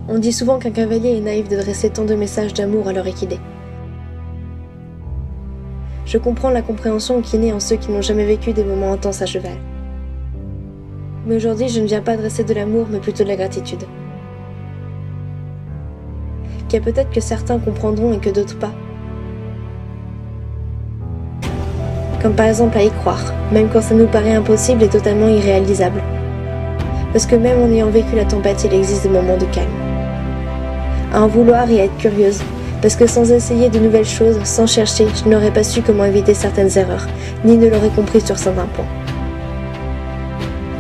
On dit souvent qu'un cavalier est naïf de dresser tant de messages d'amour à leur équidé. Je comprends la compréhension qui naît en ceux qui n'ont jamais vécu des moments intenses à cheval. Mais aujourd'hui, je ne viens pas adresser de l'amour, mais plutôt de la gratitude. Qu'il y a peut-être que certains comprendront et que d'autres pas. Comme par exemple à y croire, même quand ça nous paraît impossible et totalement irréalisable. Parce que même en ayant vécu la tempête, il existe des moments de calme. À en vouloir et à être curieuse, parce que sans essayer de nouvelles choses, sans chercher, je n'aurais pas su comment éviter certaines erreurs, ni ne l'aurais compris sur certains points.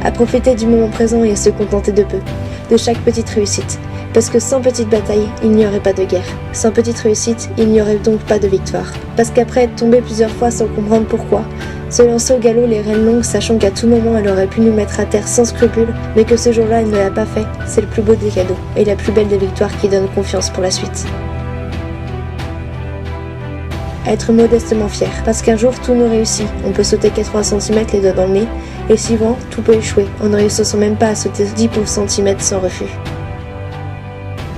À profiter du moment présent et à se contenter de peu, de chaque petite réussite, parce que sans petite bataille, il n'y aurait pas de guerre. Sans petite réussite, il n'y aurait donc pas de victoire. Parce qu'après être tombée plusieurs fois sans comprendre pourquoi, se lancer au galop les rênes longues, sachant qu'à tout moment elle aurait pu nous mettre à terre sans scrupule, mais que ce jour-là elle ne l'a pas fait, c'est le plus beau des cadeaux, et la plus belle des victoires qui donne confiance pour la suite. À être modestement fier, parce qu'un jour tout nous réussit, on peut sauter 80 cm les doigts dans le nez, et suivant, tout peut échouer, en ne réussissant même pas à sauter 10 cm sans refus.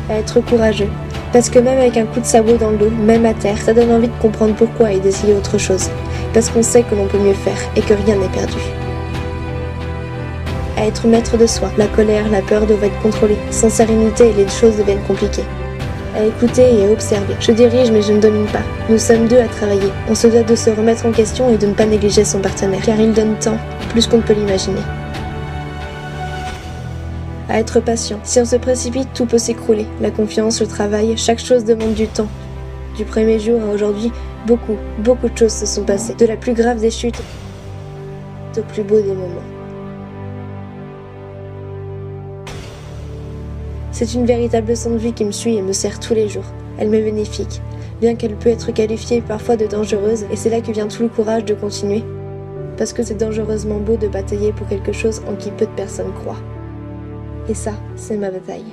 À être courageux, parce que même avec un coup de sabot dans le dos, même à terre, ça donne envie de comprendre pourquoi et d'essayer autre chose, parce qu'on sait que l'on peut mieux faire et que rien n'est perdu. À être maître de soi, la colère, la peur doivent être contrôlées, sans sérénité les choses deviennent compliquées. À écouter et à observer. Je dirige mais je ne domine pas. Nous sommes deux à travailler. On se doit de se remettre en question et de ne pas négliger son partenaire, car il donne tant, plus qu'on ne peut l'imaginer. À être patient. Si on se précipite, tout peut s'écrouler. La confiance, le travail, chaque chose demande du temps. Du premier jour à aujourd'hui, beaucoup de choses se sont passées. De la plus grave des chutes au plus beau des moments. C'est une véritable leçon de vie qui me suit et me sert tous les jours. Elle m'est bénéfique, bien qu'elle peut être qualifiée parfois de dangereuse, et c'est là que vient tout le courage de continuer. Parce que c'est dangereusement beau de batailler pour quelque chose en qui peu de personnes croient. Et ça, c'est ma bataille.